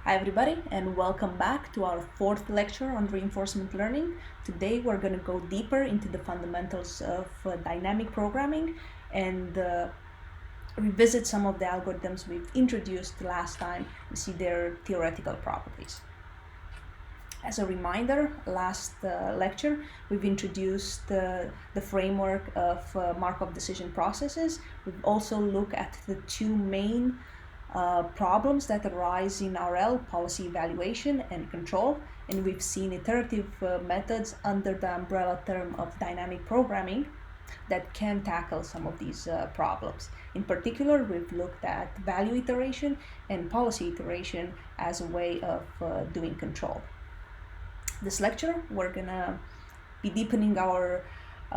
Hi everybody, and welcome back to our fourth lecture on reinforcement learning. Today we're going to go deeper into the fundamentals of dynamic programming and revisit some of the algorithms we've introduced last time and see their theoretical properties. As a reminder, last lecture we've introduced the framework of Markov decision processes. We've also looked at the two main problems that arise in RL, policy evaluation and control, and we've seen iterative methods under the umbrella term of dynamic programming that can tackle some of these problems. In particular, we've looked at value iteration and policy iteration as a way of doing control. This lecture, we're gonna be deepening our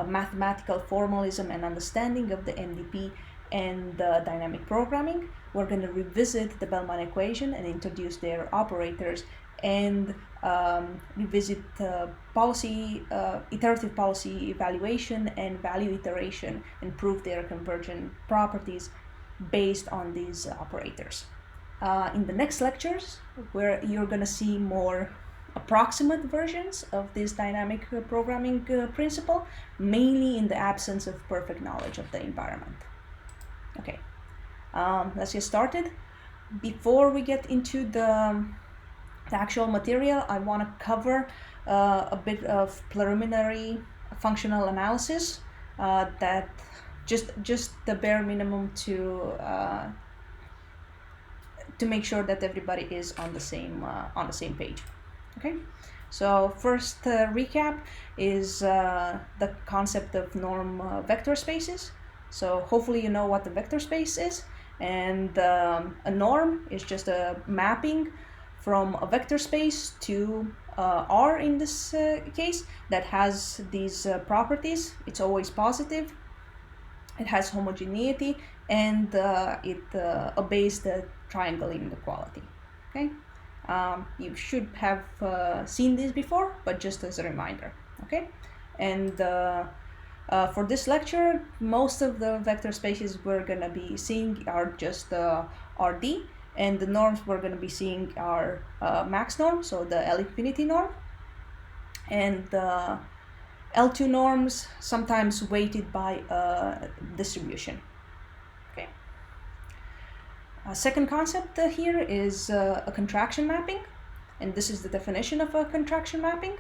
mathematical formalism and understanding of the MDP and dynamic programming. We're going to revisit the Bellman equation and introduce their operators and revisit iterative policy evaluation and value iteration and prove their convergent properties based on these operators. In the next lectures, where you're going to see more approximate versions of this dynamic programming principle, mainly in the absence of perfect knowledge of the environment. Okay, let's get started. Before we get into the actual material, I want to cover a bit of preliminary functional analysis that just the bare minimum to make sure that everybody is on the same page. Okay, so first recap is the concept of norm vector spaces. So hopefully you know what the vector space is, and a norm is just a mapping from a vector space to R in this case that has these properties. It's always positive, it has homogeneity, and it obeys the triangle inequality. Okay, you should have seen this before, but just as a reminder. Okay, and for this lecture, most of the vector spaces we're going to be seeing are just RD, and the norms we're going to be seeing are max norm, so the L infinity norm, and the L2 norms, sometimes weighted by distribution. Okay. Second concept here is a contraction mapping, and this is the definition of a contraction mapping.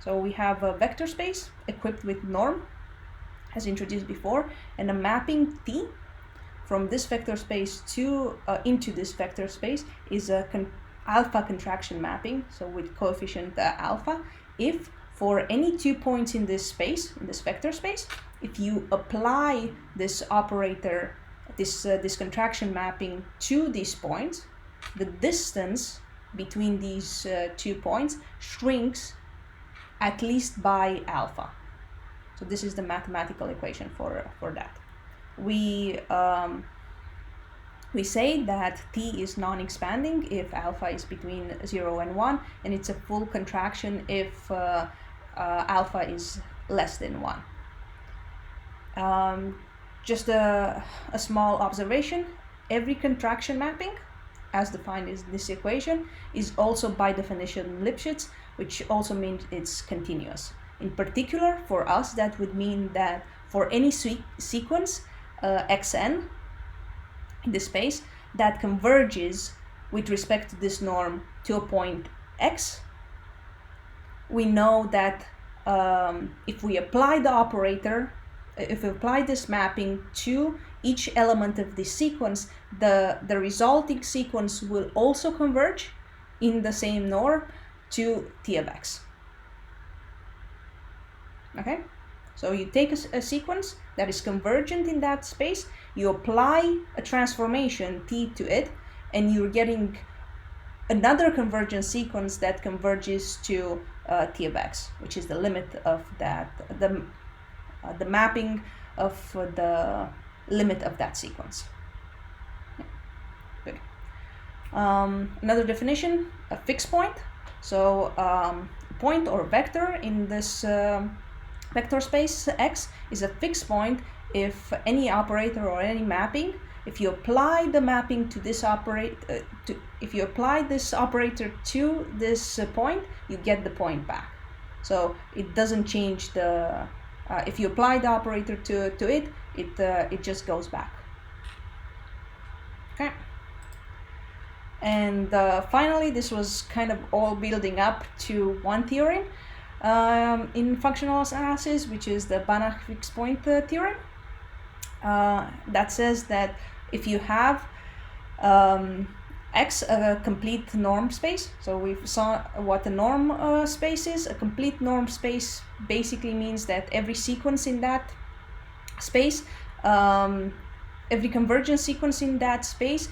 So we have a vector space equipped with norm, as introduced before, and a mapping T from this vector space to into this vector space is a alpha contraction mapping, so with coefficient alpha, if for any 2 points in this space, in this vector space, if you apply this operator, this contraction mapping to these points, the distance between these 2 points shrinks at least by alpha. So this is the mathematical equation for that. We say that T is non-expanding if alpha is between 0 and 1, and it's a full contraction if alpha is less than 1. Just a small observation, every contraction mapping, as defined in this equation, is also by definition Lipschitz, which also means it's continuous. In particular, for us, that would mean that for any sequence xn in this space that converges with respect to this norm to a point x, we know that if we apply the operator, if we apply this mapping to each element of this sequence, the resulting sequence will also converge in the same norm to T of x. Okay, so you take a sequence that is convergent in that space, you apply a transformation T to it, and you're getting another convergent sequence that converges to T of x, which is the limit of that, the mapping of the limit of that sequence. Yeah. Good. Another definition, a fixed point. So point or vector in this vector space X is a fixed point if any operator or any mapping if you apply the mapping to this if you apply this operator to this point, you get the point back. So it doesn't change the, if you apply the operator to it, it just goes back. Okay. And finally, this was kind of all building up to one theorem in functional analysis, which is the Banach fixed point theorem. That says that if you have X, a complete norm space, so we saw what a norm space is. A complete norm space basically means that every sequence in that space, every convergence sequence in that space,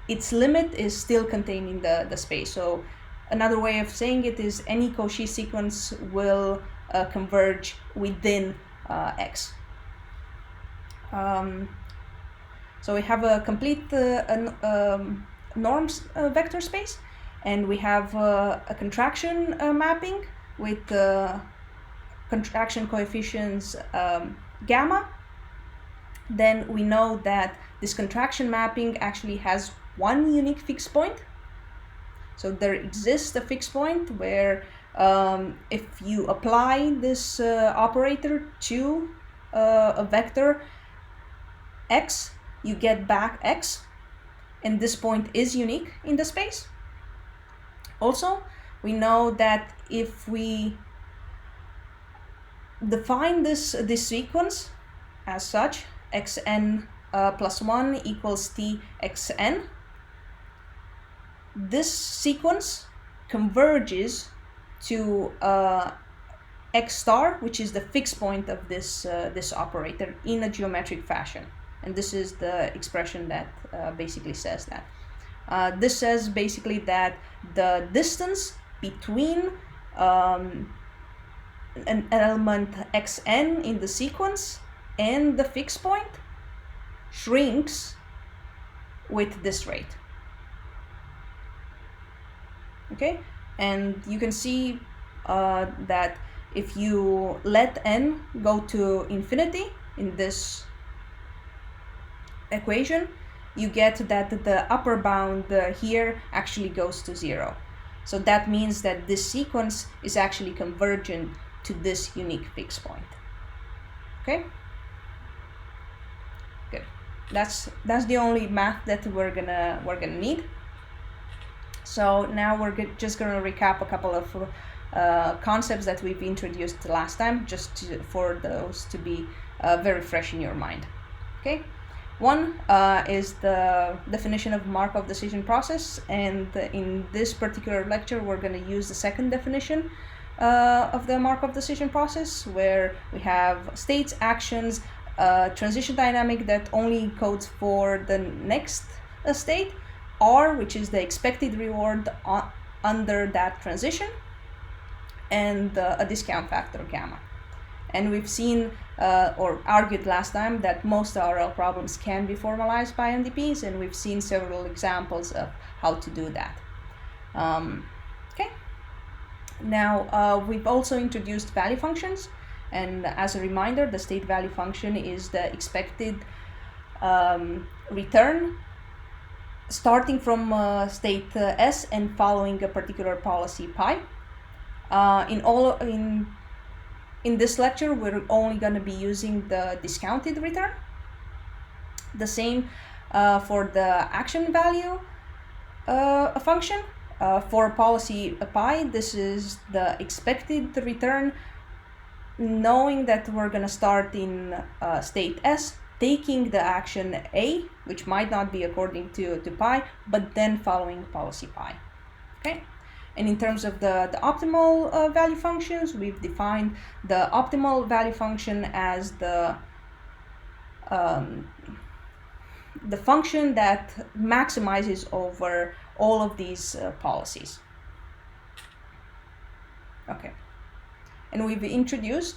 its limit is still contained in the space. So another way of saying it is any Cauchy sequence will converge within X. So we have a complete norms vector space, and we have a contraction mapping with contraction coefficients gamma. Then we know that this contraction mapping actually has one unique fixed point. So there exists a fixed point where if you apply this operator to a vector X, you get back X, and this point is unique in the space. Also, we know that if we define this sequence as such, xn plus 1 equals txn, this sequence converges to x star, which is the fixed point of this operator, in a geometric fashion. And this is the expression that basically says that. This says basically that the distance between an element xn in the sequence and the fixed point shrinks with this rate. Okay, and you can see that if you let n go to infinity in this equation, you get that the upper bound here actually goes to 0. So that means that this sequence is actually convergent to this unique fixed point. Okay, good. That's the only math that we're gonna need. So now we're just gonna recap a couple of concepts that we've introduced last time, just for those to be very fresh in your mind. Okay. One is the definition of Markov decision process, and in this particular lecture we're going to use the second definition of the Markov decision process, where we have states, actions, transition dynamic that only encodes for the next state, R, which is the expected reward under that transition, and a discount factor, gamma. And we've seen or argued last time that most RL problems can be formalized by MDPs, and we've seen several examples of how to do that. Okay. Now we've also introduced value functions, and as a reminder, the state value function is the expected return starting from state S and following a particular policy pi. In this lecture, we're only going to be using the discounted return. The same for the action value function. For policy pi, this is the expected return, knowing that we're going to start in state S, taking the action A, which might not be according to pi, but then following policy pi. Okay. And in terms of the optimal value functions, we've defined the optimal value function as the function that maximizes over all of these policies. Okay, and we've introduced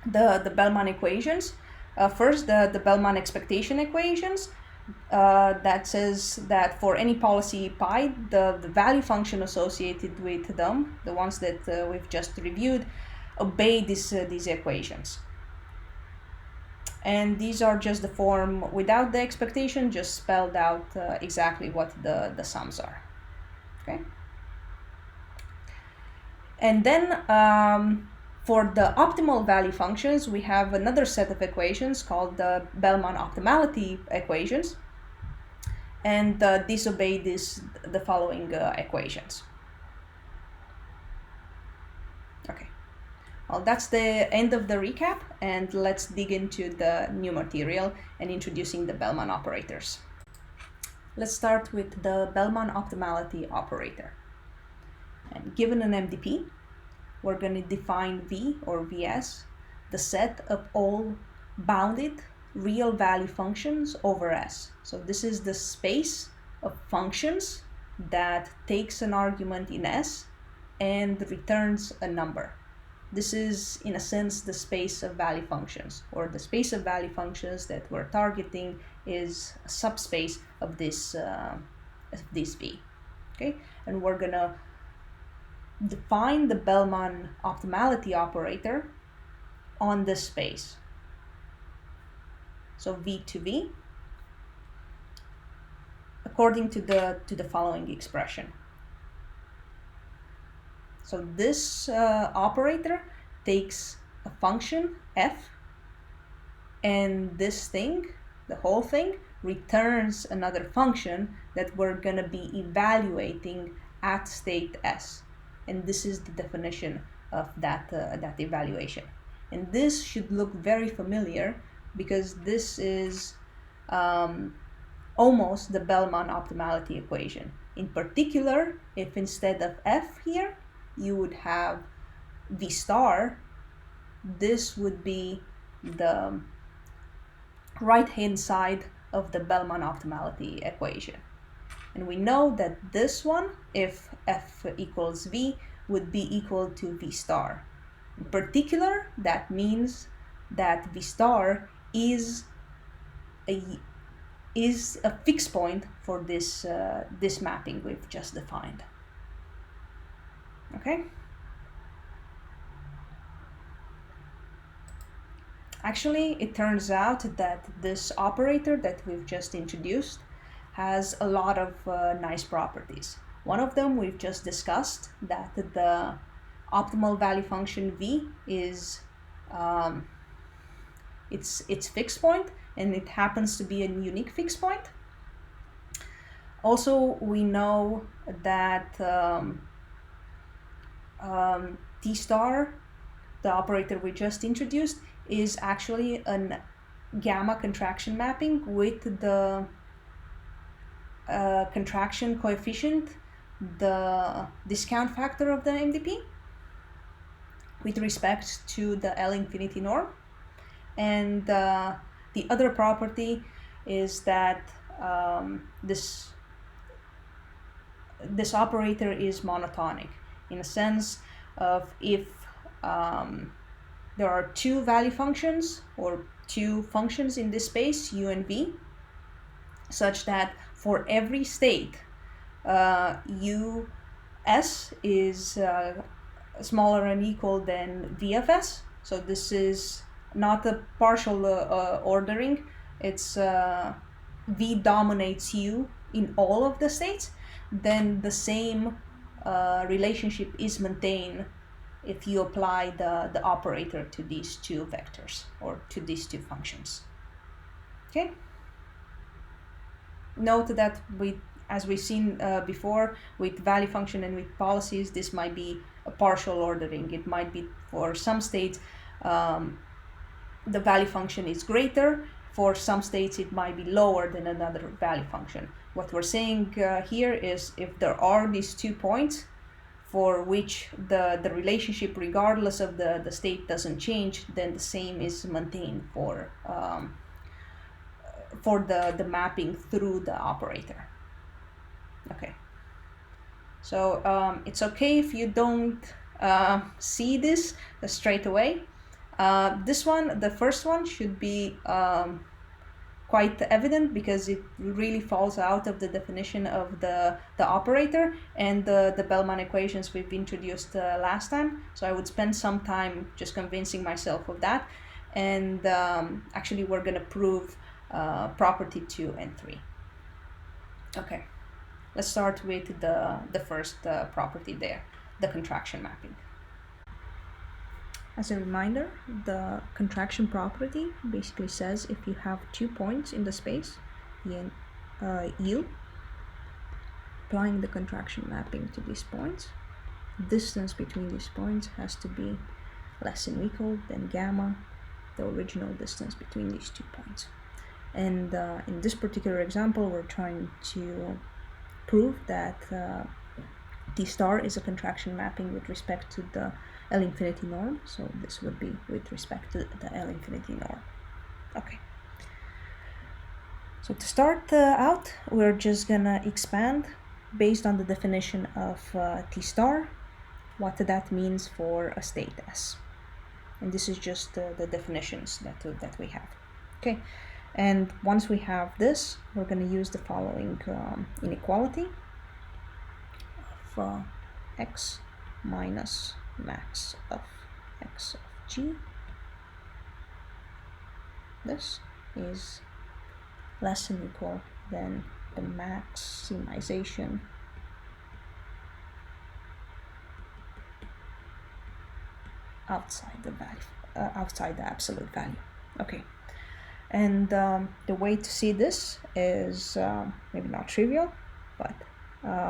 the Bellman equations. First, the Bellman expectation equations. That says that for any policy pi, the value function associated with them, the ones that we've just reviewed, obey these equations. And these are just the form without the expectation, just spelled out exactly what the sums are. Okay. And then for the optimal value functions, we have another set of equations called the Bellman optimality equations. And these obey the following equations. Okay. Well, that's the end of the recap, and let's dig into the new material and introducing the Bellman operators. Let's start with the Bellman optimality operator. And given an MDP, we're going to define V or Vs, the set of all bounded real value functions over S. So this is the space of functions that takes an argument in S and returns a number. This is, in a sense, the space of value functions, or the space of value functions that we're targeting is a subspace of this V. Okay, and we're gonna define the Bellman optimality operator on this space. So V to V, according to the following expression. So this operator takes a function f, and this thing, the whole thing, returns another function that we're going to be evaluating at state s. And this is the definition of that evaluation. And this should look very familiar because this is almost the Bellman optimality equation. In particular, if instead of f here, you would have V star, this would be the right-hand side of the Bellman optimality equation. And we know that this one, if f equals V, would be equal to V star. In particular, that means that V star is a fixed point for this mapping we've just defined. Okay. Actually, it turns out that this operator that we've just introduced has a lot of nice properties. One of them we've just discussed, that the optimal value function V is its fixed point, and it happens to be a unique fixed point. Also, we know that T star, the operator we just introduced, is actually a gamma contraction mapping with the contraction coefficient, the discount factor of the MDP, with respect to the L infinity norm. And the other property is that this operator is monotonic, in a sense of if there are two value functions or two functions in this space, U and V, such that for every state US is smaller and equal than V of S. So this is not a partial ordering, it's V dominates U in all of the states, then the same relationship is maintained if you apply the operator to these two vectors or to these two functions. Okay. Note that as we've seen before, with value function and with policies, this might be a partial ordering. It might be for some states the value function is greater. For some states, it might be lower than another value function. What we're saying here is if there are these 2 points for which the relationship, regardless of the state, doesn't change, then the same is maintained for the mapping through the operator. Okay. So it's okay if you don't see this straight away. This one, the first one, should be quite evident because it really falls out of the definition of the operator and the Bellman equations we've introduced last time. So I would spend some time just convincing myself of that. and actually we're going to prove property 2 and 3. Okay, let's start with the first property there, the contraction mapping. As a reminder, the contraction property basically says if you have 2 points in the space, U, applying the contraction mapping to these points, distance between these points has to be less than or equal than gamma, the original distance between these 2 points. And in this particular example, we're trying to prove that T star is a contraction mapping with respect to the L infinity norm. So this would be with respect to the L infinity norm. Okay. So to start out, we're just gonna expand based on the definition of T star, what that means for a state S. And this is just the definitions that we have. Okay. And once we have this, we're going to use the following inequality of x minus max of x of g. This is less than or equal than the maximization outside the value, outside the absolute value. Okay. And the way to see this is maybe not trivial, but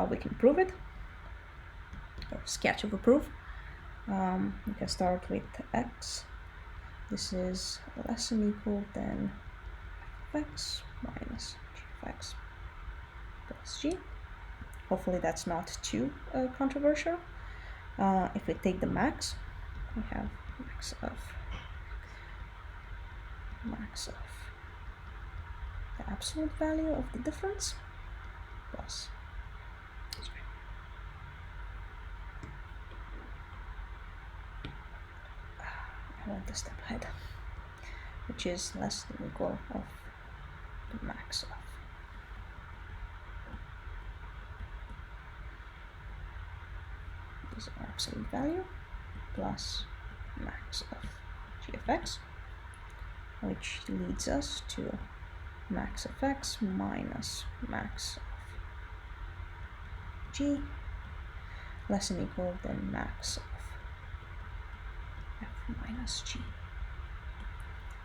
we can prove it, or sketch of a proof. We can start with x. This is less than or equal than x minus g of x plus g. Hopefully that's not too controversial. If we take the max, we have max of the absolute value of the difference plus, I went a step ahead, which is less than or equal of the max of this absolute value plus max of g of x, which leads us to max of x minus max of g less than or equal than max of f minus g.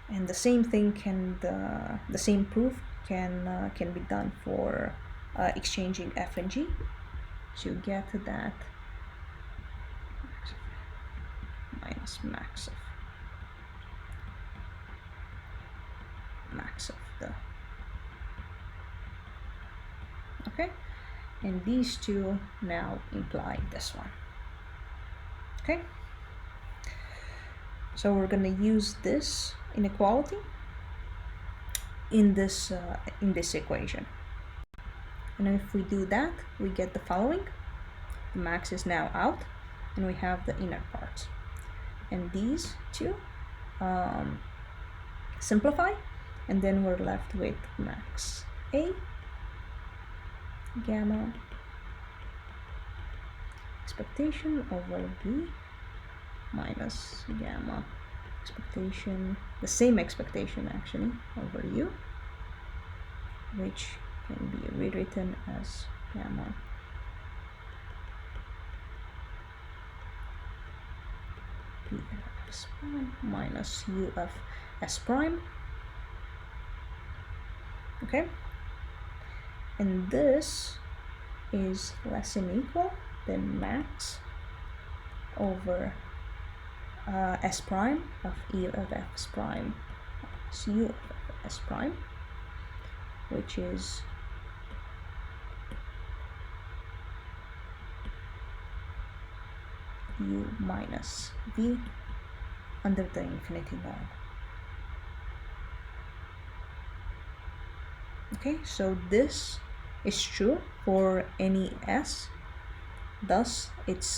And the same thing the same proof can be done for exchanging f and g to get to that minus max of the, okay, and these two now imply this one. Okay, so we're going to use this inequality in this equation, and if we do that, we get the following. The max is now out, and we have the inner parts, and these two simplify, and then we're left with max A gamma expectation over B minus gamma expectation, the same expectation actually, over U, which can be rewritten as gamma P of S prime minus U of S prime. Okay, and this is less than or equal than max over S prime of E of S prime minus U of S prime, which is U minus V under the infinity norm. Okay, so this is true for any S, thus it's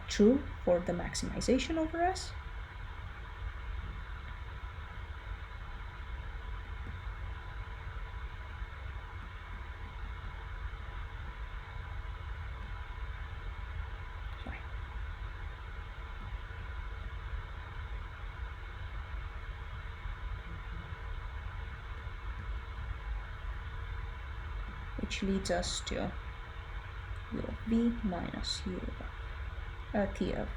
true for the maximization over S. which leads us to u of v minus u of t of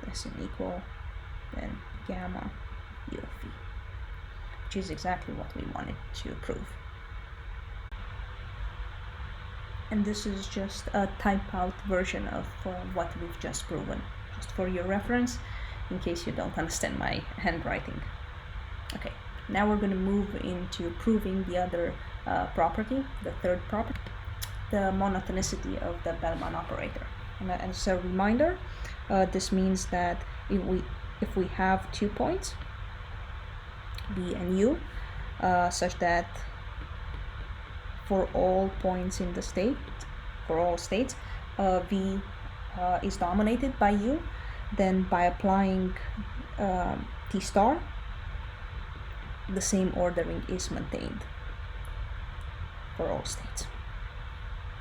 less than equal than gamma u of v, which is exactly what we wanted to prove. And this is just a type out version of what we've just proven, just for your reference, in case you don't understand my handwriting. Okay, now we're going to move into proving the other property, the third property, the monotonicity of the Bellman operator. And as a reminder, this means that if we have 2 points, B and U, such that for all points in the state, for all states, V is dominated by U, then by applying T star, the same ordering is maintained for all states.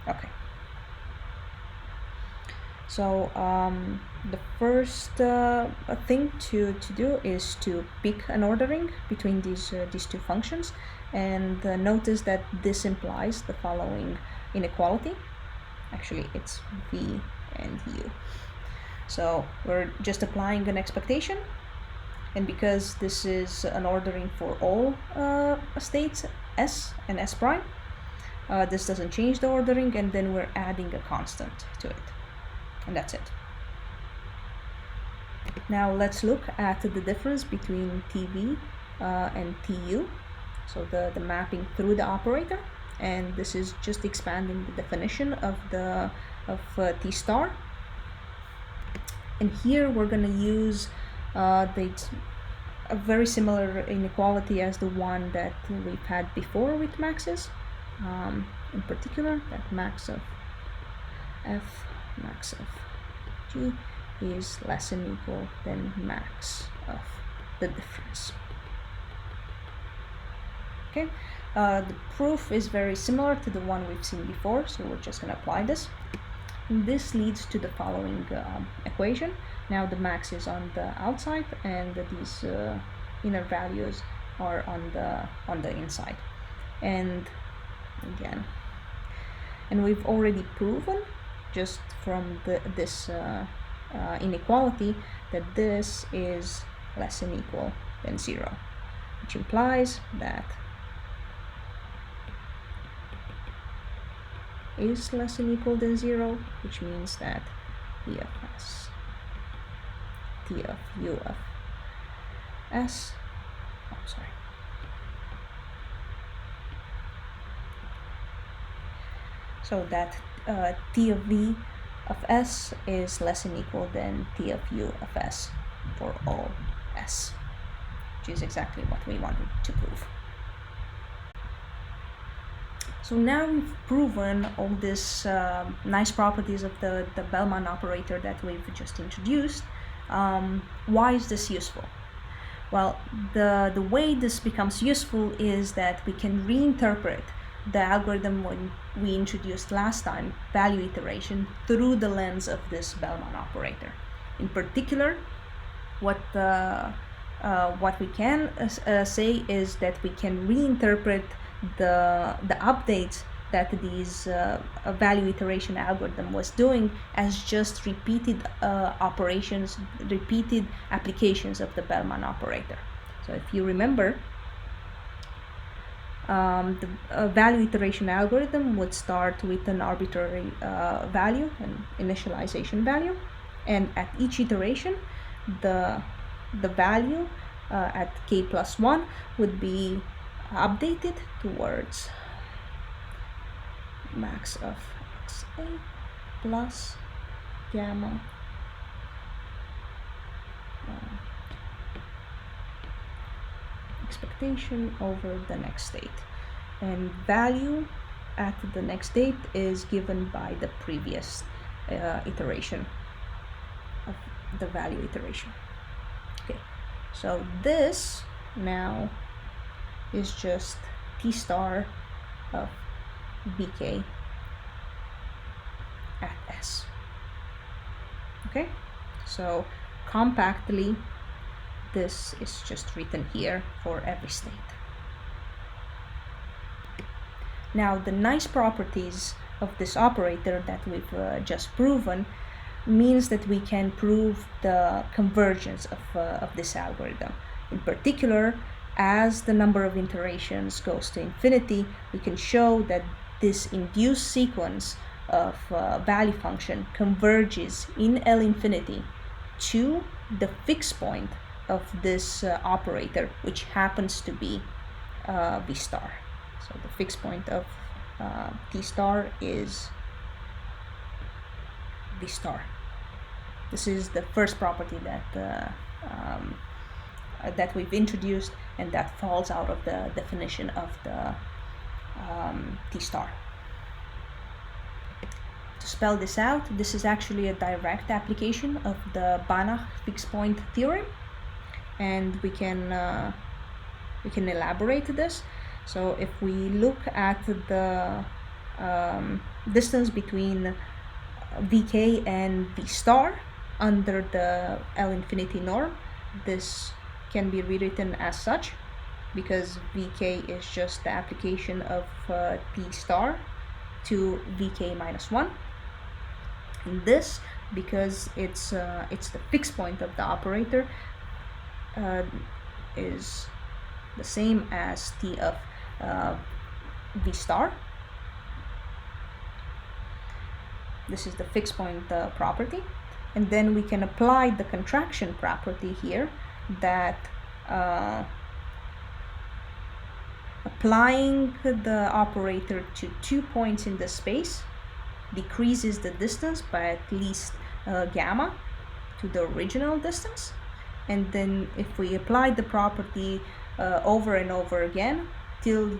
Okay. So the first thing to do is to pick an ordering between these two functions, and notice that this implies the following inequality. Actually, it's V and U. So we're just applying an expectation, and because this is an ordering for all states, S and S prime, this doesn't change the ordering, and then we're adding a constant to it. And that's it. Now let's look at the difference between TV and TU. So the mapping through the operator, and this is just expanding the definition of T star. And here we're going to use a very similar inequality as the one that we've had before with maxes. In particular, that max of F, max of G is less than equal than max of the difference. Okay, the proof is very similar to the one we've seen before, so we're just going to apply this. And this leads to the following equation. Now the max is on the outside, and these inner values are on the inside. And again, and we've already proven just from this inequality that this is less than equal than 0, which implies that is less than equal than 0, which means that T of S, T of U of S, so that T of V of S is less than equal than T of U of S for all S, which is exactly what we wanted to prove. So now we've proven all these nice properties of the Bellman operator that we've just introduced. Why is this useful? Well, the way this becomes useful is that we can reinterpret the algorithm when we introduced last time, value iteration, through the lens of this Bellman operator. In particular, what we can say is that we can reinterpret the updates that these value iteration algorithm was doing as just repeated operations, repeated applications of the Bellman operator. So if you remember, the value iteration algorithm would start with an arbitrary value, an initialization value, and at each iteration the value at k plus 1 would be updated towards max of xa plus gamma expectation over the next state, and value at the next state is given by the previous iteration of the value iteration. Okay, so this now is just T star of bk at S. Okay, so compactly this is just written here for every state. Now, the nice properties of this operator that we've just proven means that we can prove the convergence of this algorithm. In particular, as the number of iterations goes to infinity, we can show that this induced sequence of value function converges in L infinity to the fixed point of this operator, which happens to be V star. So the fixed point of T star is V star. This is the first property that we've introduced, and that falls out of the definition of the T star. To spell this out, this is actually a direct application of the Banach fixed point theorem, and we can elaborate this. So if we look at the distance between Vk and V star under the L infinity norm, this can be rewritten as such, because Vk is just the application of T star to Vk minus 1. And this, because it's the fixed point of the operator, is the same as T of V star. This is the fixed point property, and then we can apply the contraction property here, that applying the operator to 2 points in the space decreases the distance by at least gamma to the original distance. And then if we apply the property over and over again till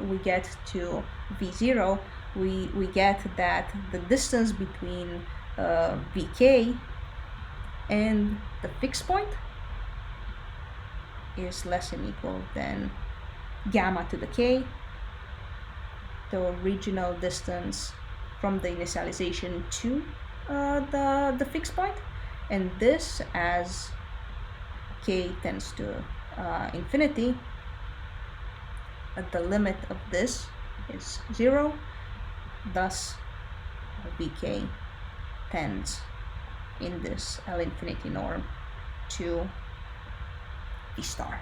we get to V0, we get that the distance between Vk and the fixed point is less than equal than gamma to the k, the original distance from the initialization to the fixed point. And this, as k tends to infinity, the limit of this is 0, thus Vk tends in this L infinity norm to V star,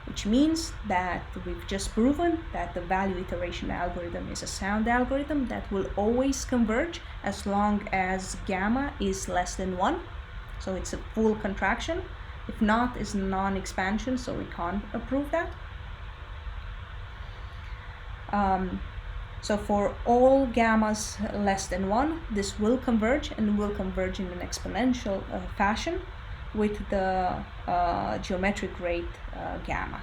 which means that we've just proven that the value iteration algorithm is a sound algorithm that will always converge as long as gamma is less than 1. So it's a full contraction. If not, it's non-expansion, so we can't prove that. So for all gammas less than 1, this will converge, and will converge in an exponential fashion with the geometric rate gamma.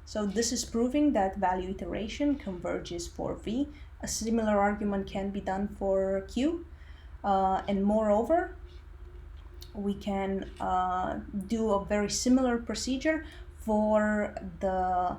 So this is proving that value iteration converges for V. A similar argument can be done for Q, and moreover, we can do a very similar procedure for the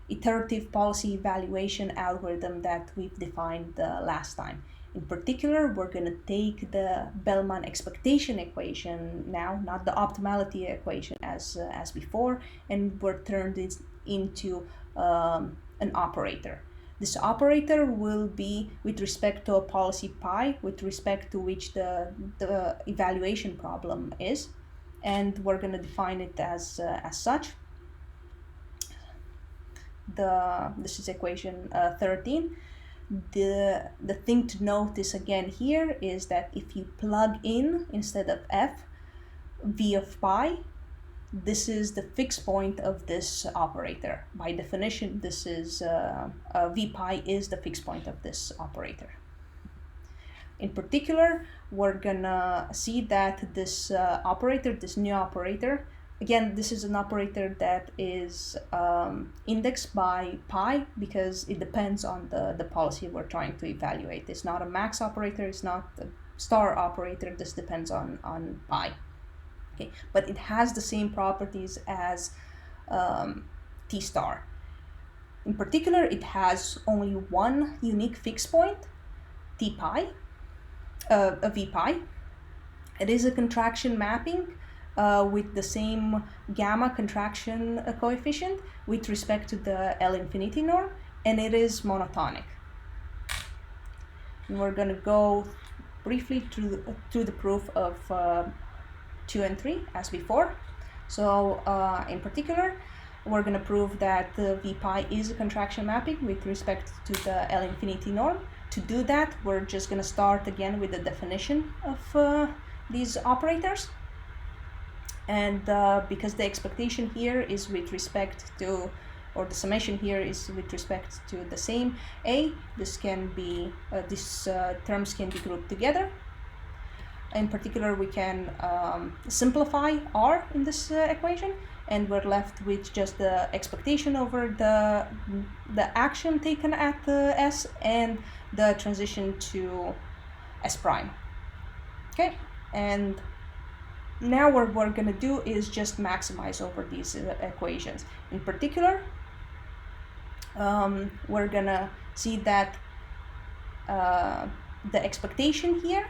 iterative policy evaluation algorithm that we've defined last time. In particular, we're going to take the Bellman expectation equation now, not the optimality equation as before, and we're turned it into an operator. This operator will be with respect to a policy pi, with respect to which the evaluation problem is, and we're going to define it as such. This is equation 13. The thing to notice again here is that if you plug in instead of f v of pi, this is the fixed point of this operator. By definition, this is v pi is the fixed point of this operator. In particular, we're gonna see that this operator, this new operator, again, this is an operator that is indexed by pi because it depends on the policy we're trying to evaluate. It's not a max operator, it's not a star operator, this depends on pi. Okay, but it has the same properties as T star. In particular, it has only one unique fixed point, T pi, V pi. It is a contraction mapping with the same gamma contraction coefficient with respect to the L infinity norm, and it is monotonic. And we're going to go briefly through the proof of 2 and 3 as before. So in particular, we're going to prove that the V pi is a contraction mapping with respect to the L infinity norm. To do that, we're just going to start again with the definition of these operators. And because the expectation here is with respect to, or the summation here is with respect to the same A, this can be, these terms can be grouped together. In particular, we can simplify R in this equation, and we're left with just the expectation over the action taken at the S and the transition to S prime. Okay, and now what we're going to do is just maximize over these equations. In particular, we're going to see that the expectation here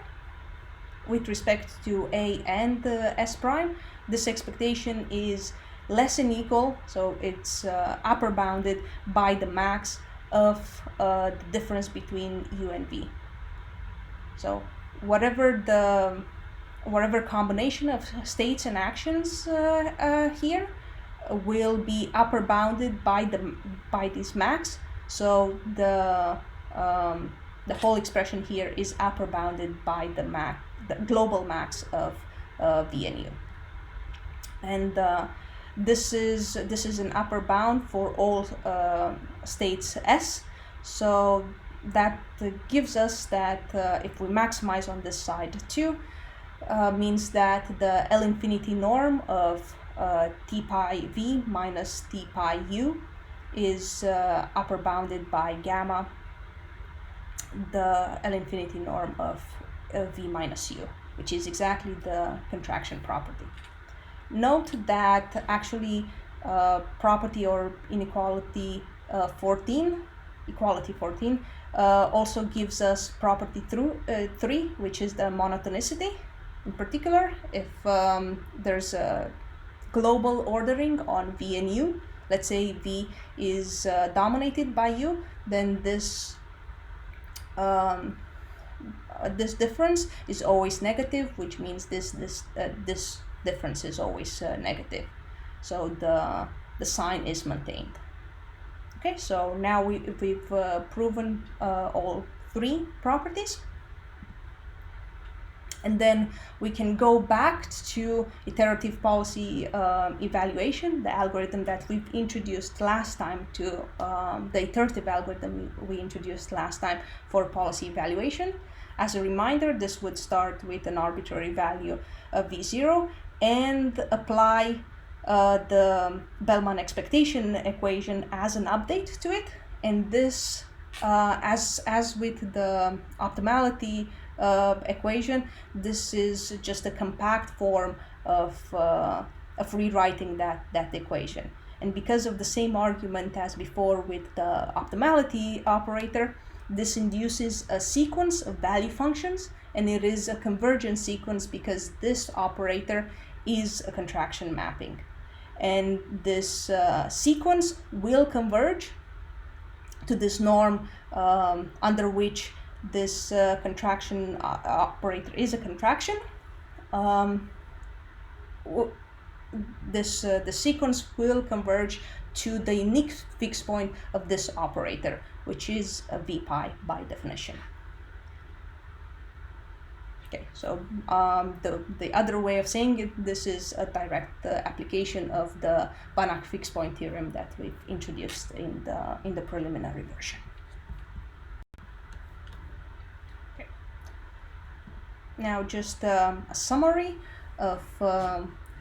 with respect to A and S prime, this expectation is less than equal, so it's upper bounded by the max of the difference between U and V. So whatever combination of states and actions here will be upper bounded by this max. So the whole expression here is upper bounded by the global max of V and U. And this is an upper bound for all states S. So that gives us that if we maximize on this side too, means that the L infinity norm of T pi V minus T pi U is upper bounded by gamma, the L infinity norm of V minus U, which is exactly the contraction property. Note that actually property or inequality 14, equality 14, also gives us property 3, which is the monotonicity. In particular, if there's a global ordering on V and U, let's say V is dominated by U, then this difference is always negative, which means this difference is always negative. So the sign is maintained. Okay, so now we've proven all 3 properties. And then we can go back to iterative policy evaluation, the algorithm that we've introduced last time to the iterative algorithm we introduced last time for policy evaluation. As a reminder, this would start with an arbitrary value of V0 and apply the Bellman expectation equation as an update to it. And this, as with the optimality equation, this is just a compact form of rewriting that equation. And because of the same argument as before with the optimality operator, this induces a sequence of value functions, and it is a convergence sequence because this operator is a contraction mapping. And this sequence will converge to this norm under which this contraction operator is a contraction. The sequence will converge to the unique fixed point of this operator, which is a V pi by definition. Okay, so the other way of saying it, this is a direct application of the Banach fixed point theorem that we've introduced in the preliminary version. Okay. Now just a summary of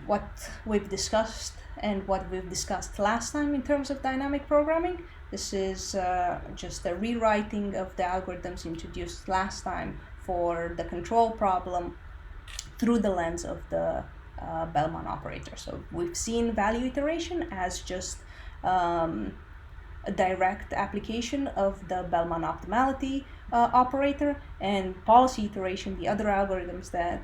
what we've discussed and what we've discussed last time in terms of dynamic programming. This is just a rewriting of the algorithms introduced last time for the control problem through the lens of the Bellman operator. So we've seen value iteration as just a direct application of the Bellman optimality operator, and policy iteration, the other algorithms that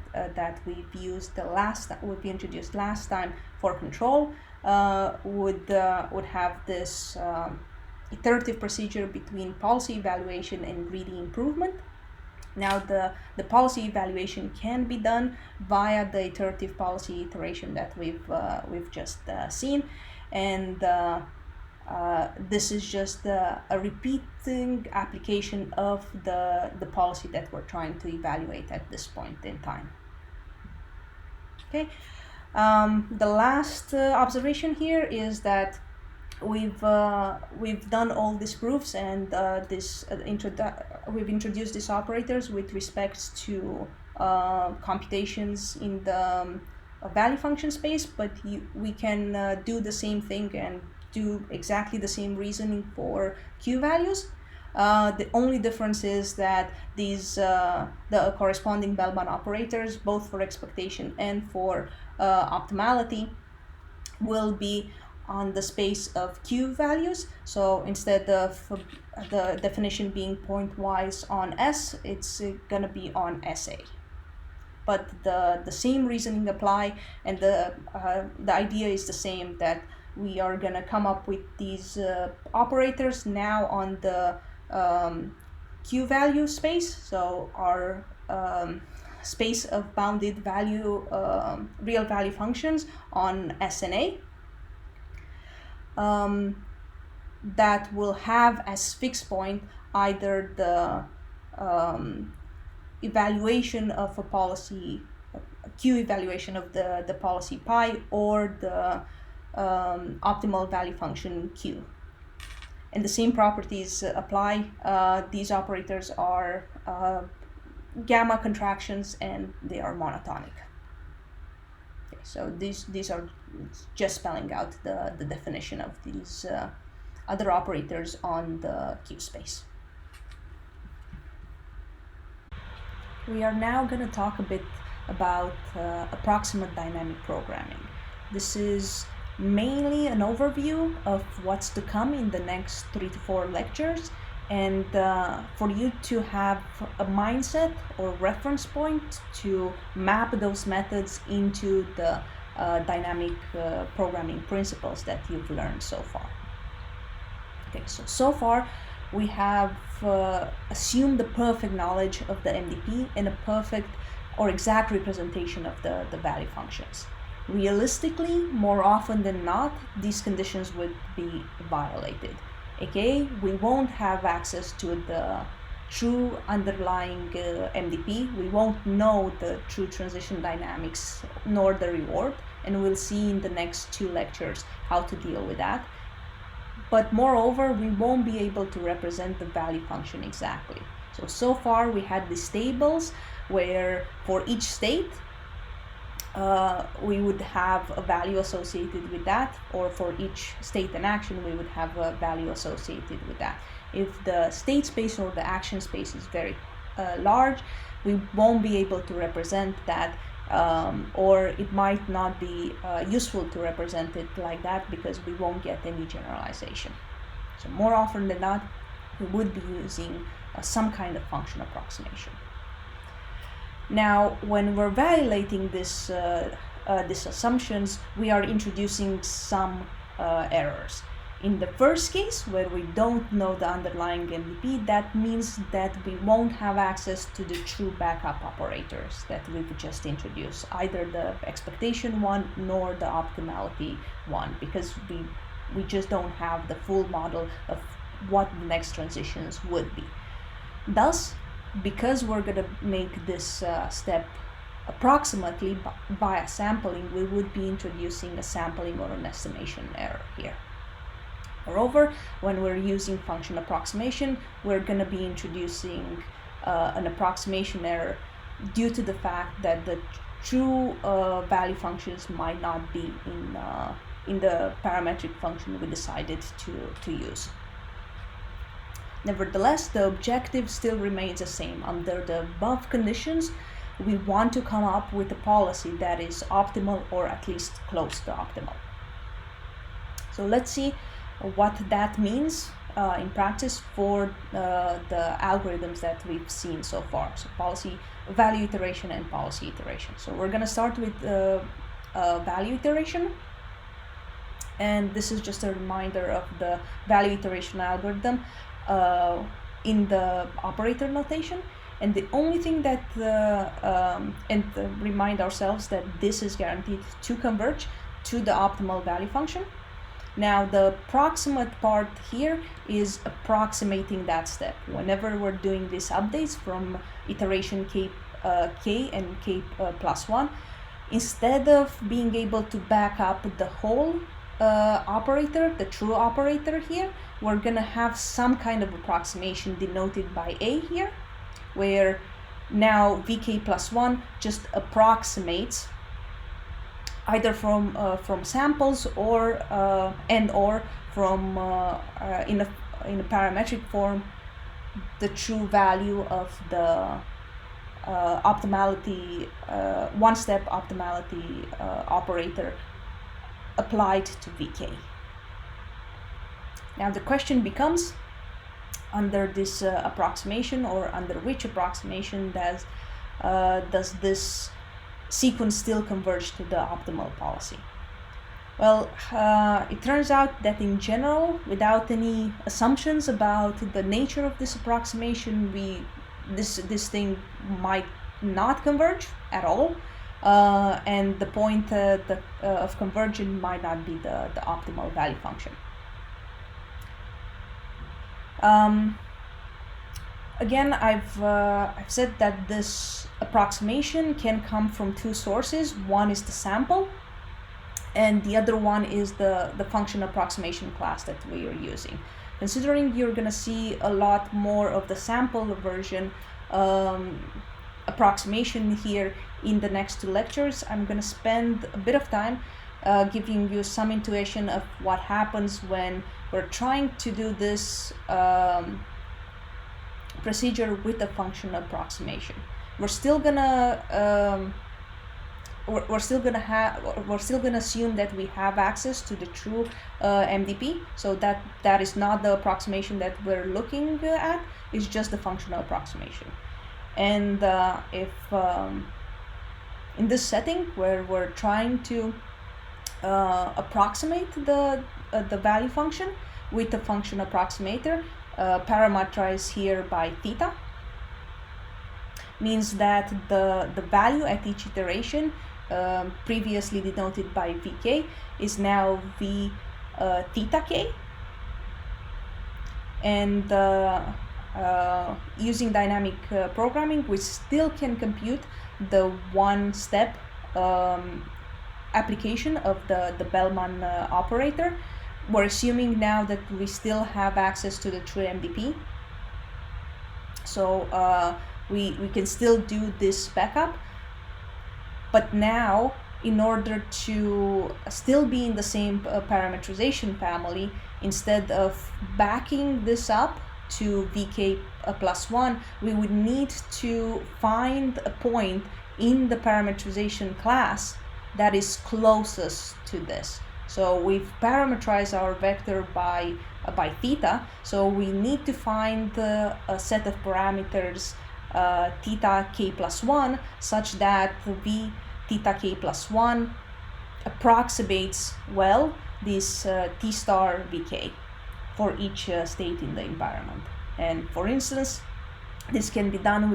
we've introduced last time for control would have this iterative procedure between policy evaluation and greedy improvement. Now the policy evaluation can be done via the iterative policy iteration that we've just seen, and this is just a repeating application of the policy that we're trying to evaluate at this point in time. Okay, the last observation here is that we've done all these proofs, and we've introduced these operators with respect to computations in the value function space, but we can do the same thing and do exactly the same reasoning for Q values. The only difference is that these the corresponding Bellman operators, both for expectation and for optimality, will be on the space of Q values. So instead of the definition being pointwise on S, it's gonna be on SA. But the same reasoning apply, and the idea is the same, that we are gonna come up with these operators now on the Q value space. So our space of bounded value real value functions on S and A, that will have as fixed point either the evaluation of a policy, Q evaluation of the policy pi, or the optimal value function Q. And the same properties apply. These operators are gamma contractions, and they are monotonic. Okay, so these are just spelling out the definition of these other operators on the Q space. We are now going to talk a bit about approximate dynamic programming. This is mainly an overview of what's to come in the next 3 to 4 lectures, and for you to have a mindset or reference point to map those methods into the dynamic programming principles that you've learned so far. Okay, so far we have assumed the perfect knowledge of the MDP and a perfect or exact representation of the value functions. Realistically, more often than not, these conditions would be violated. Okay, we won't have access to the true underlying MDP. We won't know the true transition dynamics nor the reward, and we'll see in the next 2 lectures how to deal with that. But moreover, we won't be able to represent the value function exactly. So far we had these tables where for each state we would have a value associated with that, or for each state and action we would have a value associated with that. If the state space or the action space is very large, we won't be able to represent that, or it might not be useful to represent it like that because we won't get any generalization. So more often than not, we would be using some kind of function approximation. Now, when we're violating these assumptions, we are introducing some errors. In the first case, where we don't know the underlying MDP, that means that we won't have access to the true backup operators that we've just introduced, either the expectation one nor the optimality one, because we just don't have the full model of what the next transitions would be. Thus, because we're going to make this step approximately via sampling, we would be introducing a sampling or an estimation error here. Moreover, when we're using function approximation, we're going to be introducing an approximation error due to the fact that the true value functions might not be in the parametric function we decided to use. Nevertheless, the objective still remains the same. Under the above conditions, we want to come up with a policy that is optimal, or at least close to optimal. So let's see what that means in practice for the algorithms that we've seen so far. So policy value iteration and policy iteration. So we're going to start with value iteration. And this is just a reminder of the value iteration algorithm in the operator notation. And the only thing that remind ourselves that this is guaranteed to converge to the optimal value function. Now the proximate part here is approximating that step. Whenever we're doing these updates from iteration k and k plus 1, instead of being able to back up the whole operator, the true operator here, we're gonna have some kind of approximation denoted by a here, where now vk plus 1 just approximates either from samples or or from in a parametric form the true value of the optimality one-step optimality operator applied to vk. Now the question becomes, under this approximation, or under which approximation does this sequence still converge to the optimal policy? Well, it turns out that in general, without any assumptions about the nature of this approximation, this thing might not converge at all, and the point of conversion might not be the optimal value function. Again, I've said that this approximation can come from two sources. One is the sample, and the other one is the function approximation class that we are using. Considering you're going to see a lot more of the sample version approximation here in the next two lectures, I'm going to spend a bit of time giving you some intuition of what happens when we're trying to do this procedure with a function approximation. We're still gonna assume that we have access to the true MDP, so that is not the approximation that we're looking at. It's just the functional approximation. And if in this setting where we're trying to approximate the value function with the function approximator, parameterized here by theta, means that the value at each iteration, previously denoted by vk, is now v theta k. And using dynamic programming, we still can compute the one-step application of the Bellman operator. We're assuming now that we still have access to the true MDP, so we can still do this backup. But now, in order to still be in the same parameterization family, instead of backing this up to vk plus 1, we would need to find a point in the parameterization class that is closest to this. So we've parameterized our vector by theta, so we need to find a set of parameters theta k plus 1 such that v theta k plus 1 approximates well this t star vk for each state in the environment. And for instance, this can be done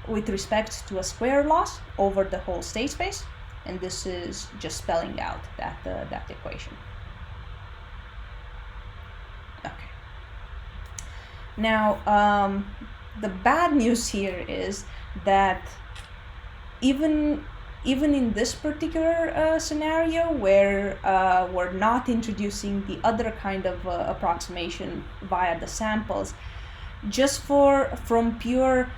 with respect to a square loss over the whole state space. And this is just spelling out that equation. Okay. Now, the bad news here is that even in this particular scenario, where we're not introducing the other kind of approximation via the samples, just from pure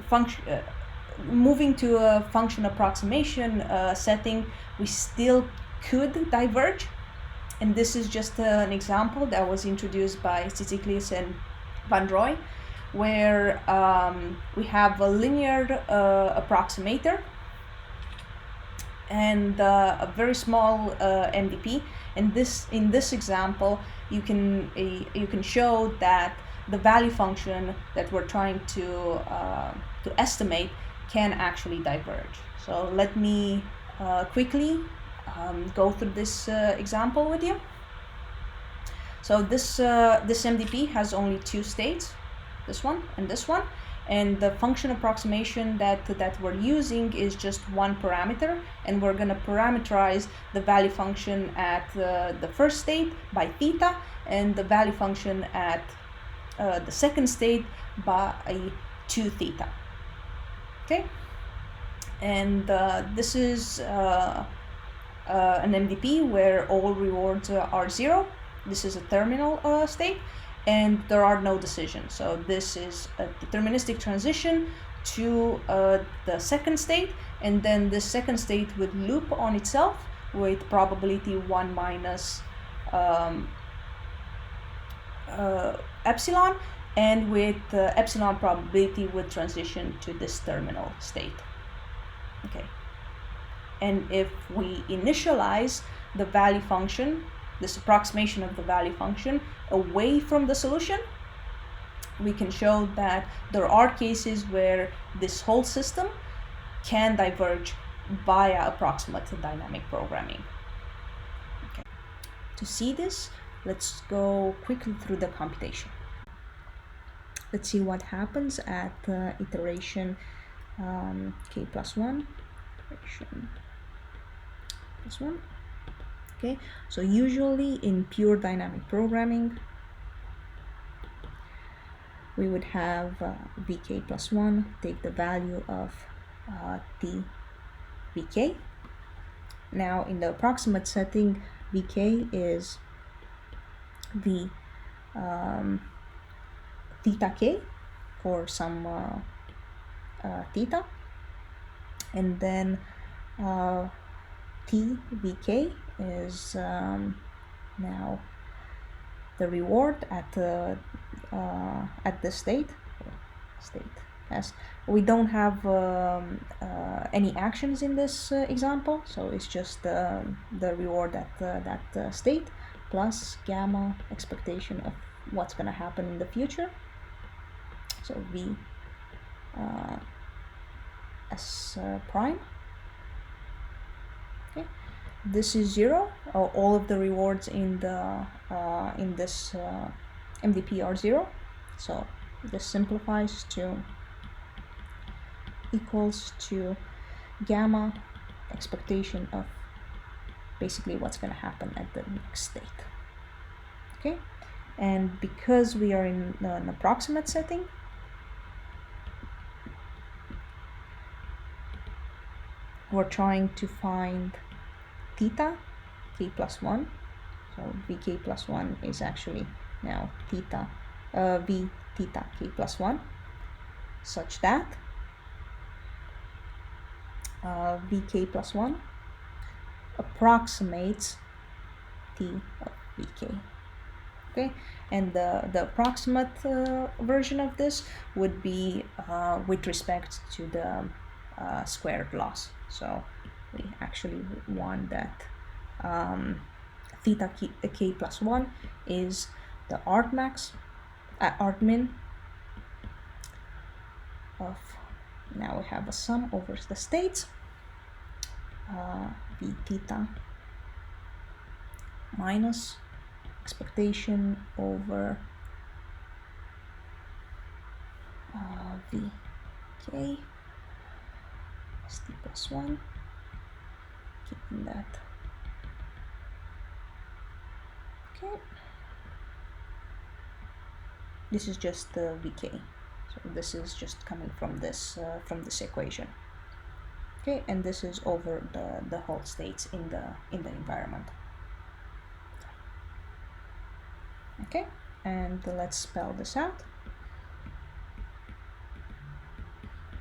function. Moving to a function approximation setting, we still could diverge. And this is just an example that was introduced by Tsitsiklis and Van Rooij, where we have a linear approximator and a very small MDP. And in this example, you can show that the value function that we're trying to estimate can actually diverge. So let me quickly go through this example with you. So this MDP has only two states, this one and this one, and the function approximation that we're using is just one parameter, and we're going to parameterize the value function at the first state by theta, and the value function at the second state by 2 theta. Okay, and this is an MDP where all rewards are 0. This is a terminal state, and there are no decisions. So this is a deterministic transition to the second state, and then this second state would loop on itself with probability 1 minus epsilon, and with epsilon probability would transition to this terminal state. Okay, and if we initialize the value function, this approximation of the value function, away from the solution, we can show that there are cases where this whole system can diverge via approximate dynamic programming. Okay. To see this, let's go quickly through the computation. Let's see what happens at iteration k plus 1, iteration plus 1. Okay, so usually in pure dynamic programming, we would have vk plus 1 take the value of t vk. Now in the approximate setting, vk is the theta k for some theta, and then t vk is now the reward at the state S. We don't have any actions in this example, so it's just the reward at that state plus gamma expectation of what's going to happen in the future. So v s prime. Okay, this is 0. All of the rewards in the in this MDP are 0. So this simplifies to equals to gamma expectation of basically what's going to happen at the next state. Okay, and because we are in an approximate setting, we're trying to find theta k plus 1. So vk plus 1 is actually now theta v theta k plus 1, such that vk plus 1 approximates t of vk. Okay, and the approximate version of this would be with respect to the squared loss. So we actually want that theta k plus 1 is the argmax argmin of, now we have a sum over the states, v theta minus expectation over vk st plus 1, keeping that. Okay, this is just the vk, so this is just coming from this equation. Okay, and this is over the whole states in the environment. Okay, and let's spell this out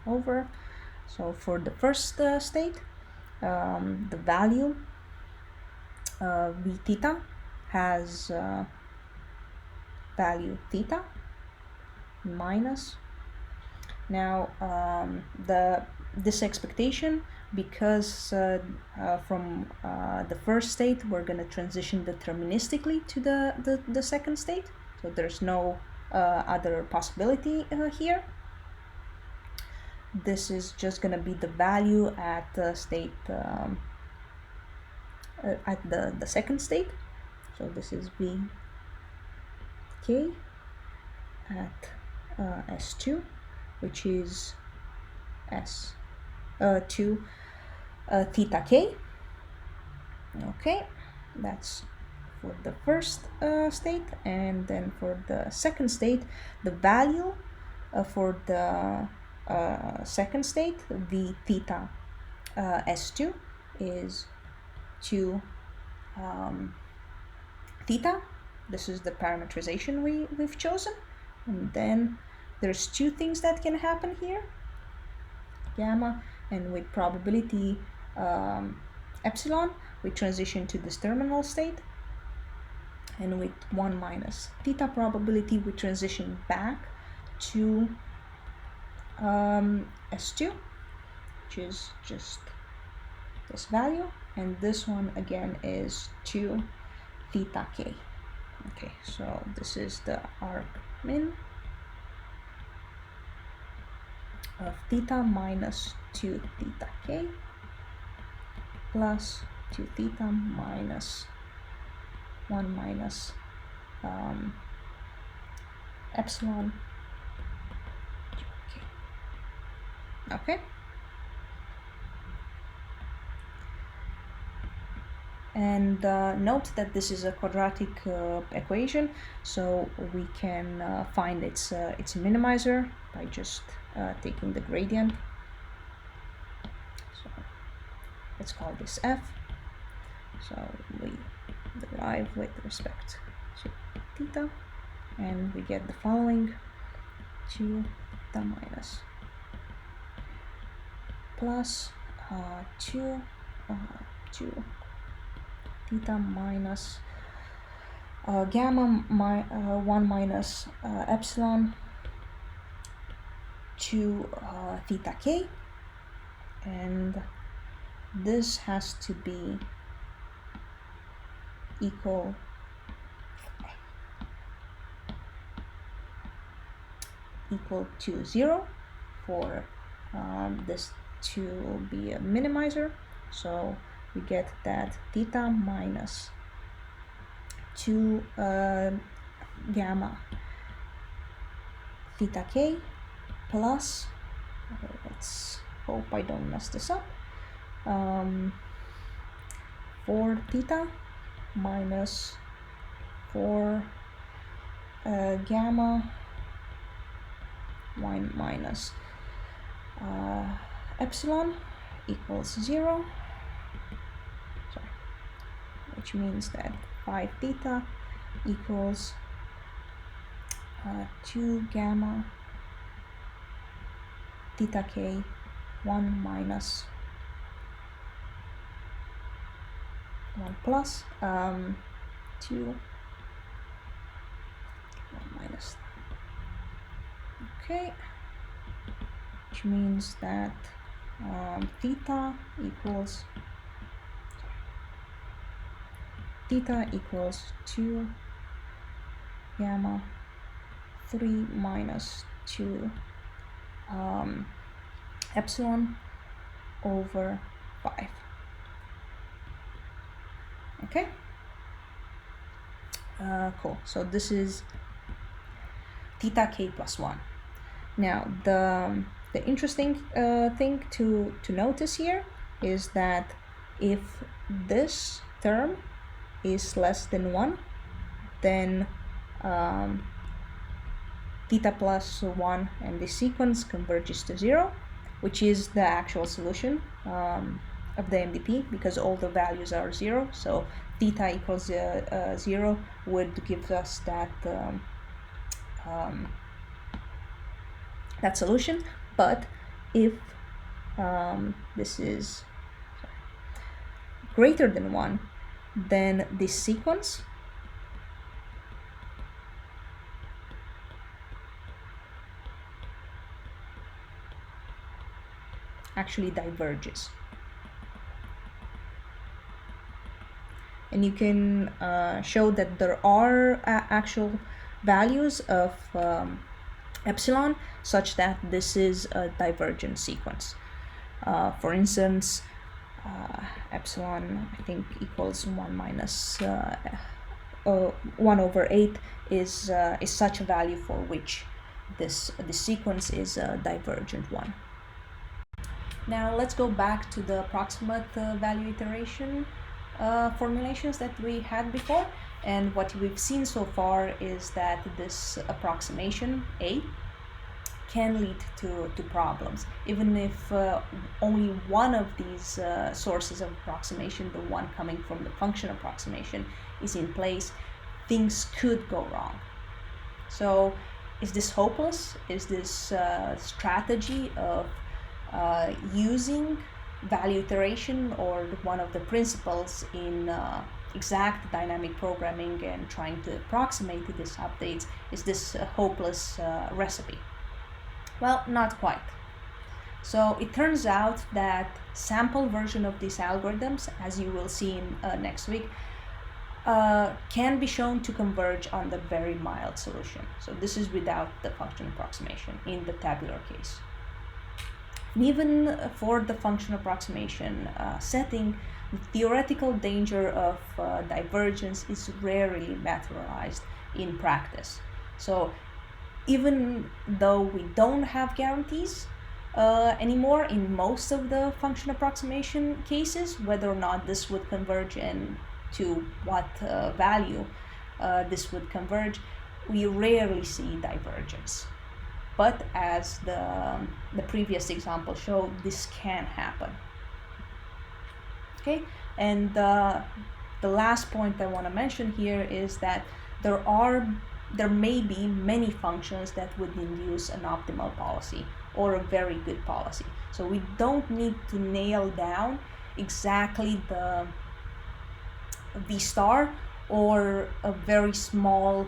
over. So for the first state, the value v theta has value theta minus, now this expectation, because from the first state we're going to transition deterministically to the second state, so there's no other possibility here. This is just going to be the value at state at the second state. So this is Vk at S2, which is S2 theta k. Okay, that's for the first state. And then for the second state, the value for the second state, v theta S2 is 2 theta. This is the parameterization we've chosen. And then there's two things that can happen here, gamma, and with probability epsilon, we transition to this terminal state. And with 1 minus theta probability, we transition back to S2, which is just this value. And this one again is 2 theta k. Okay, so this is the arc min of theta minus 2 theta k plus 2 theta minus 1 minus epsilon k. Okay. And note that this is a quadratic equation, so we can find its minimizer by just taking the gradient. So let's call this f. So we derive with respect to theta, and we get the following: 2 theta minus plus 2 theta minus gamma 1 minus epsilon 2 theta k, and this has to be equal to 0 for this to be a minimizer. So we get that theta minus 2 gamma theta k plus, let's hope I don't mess this up, 4 theta minus 4 gamma 1 minus epsilon equals 0. Which means that 5 theta equals 2 gamma theta k 1 minus 1 plus 2 1 minus. Okay, which means that theta equals 2 gamma 3 minus 2 epsilon over 5. Okay, cool. So this is theta k plus 1. Now the interesting thing to notice here is that if this term is less than 1, then theta plus 1 and this sequence converges to 0, which is the actual solution of the MDP, because all the values are 0. So theta equals 0 would give us that that solution. But if this is greater than 1, then this sequence actually diverges. And you can show that there are actual values of epsilon such that this is a divergent sequence. For instance, epsilon, I think, equals 1 minus 1 over 8 is such a value for which this sequence is a divergent one. Now let's go back to the approximate value iteration formulations that we had before, and what we've seen so far is that this approximation A can lead to problems. Even if only one of these sources of approximation, the one coming from the function approximation, is in place, things could go wrong. So is this hopeless? Is this strategy of using value iteration, or one of the principles in exact dynamic programming and trying to approximate these updates, is this a hopeless recipe? Well, not quite. So it turns out that sample version of these algorithms, as you will see in next week, can be shown to converge on the very mild solution. So this is without the function approximation in the tabular case. And even for the function approximation setting, the theoretical danger of divergence is rarely materialized in practice. So even though we don't have guarantees anymore in most of the function approximation cases, whether or not this would converge and to what value this would converge, we rarely see divergence. But as the previous example showed, this can happen. Okay, and the last point I want to mention here is that there may be many functions that would induce an optimal policy or a very good policy. So we don't need to nail down exactly the V star or a very small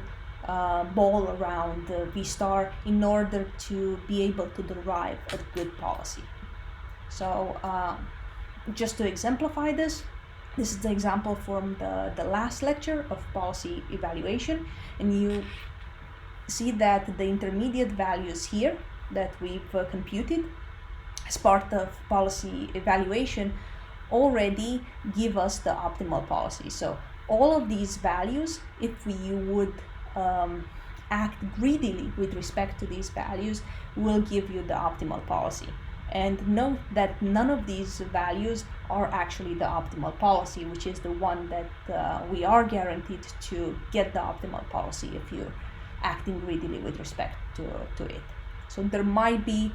ball around the V star in order to be able to derive a good policy. So just to exemplify this is the example from the last lecture of policy evaluation, and you see that the intermediate values here that we've computed as part of policy evaluation already give us the optimal policy. So all of these values, if you would act greedily with respect to these values, will give you the optimal policy. And note that none of these values are actually the optimal policy, which is the one that we are guaranteed to get the optimal policy if you're acting greedily with respect to it. So there might be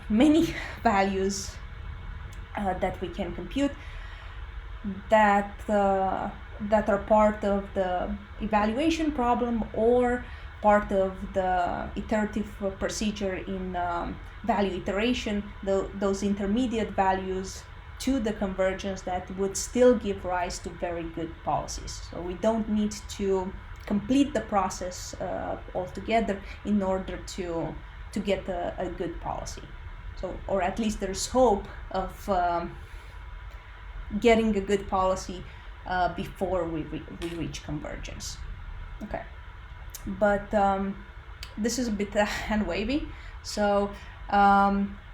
many values that we can compute that are part of the evaluation problem or part of the iterative procedure in value iteration, those intermediate values to the convergence that would still give rise to very good policies. So we don't need to complete the process altogether in order to get a good policy. So, or at least there's hope of getting a good policy before we reach convergence. Okay, but this is a bit hand wavy, so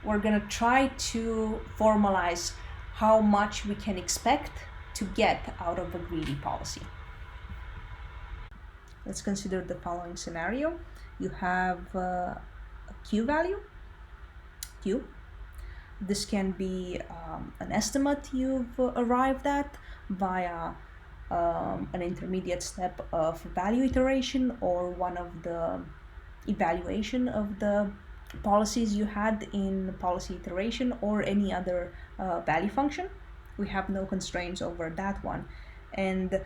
we're gonna try to formalize how much we can expect to get out of a greedy policy. Let's consider the following scenario. You have a Q value, Q. This can be an estimate you've arrived at via an intermediate step of value iteration or one of the evaluation of the policies you had in policy iteration or any other value function. We have no constraints over that one. And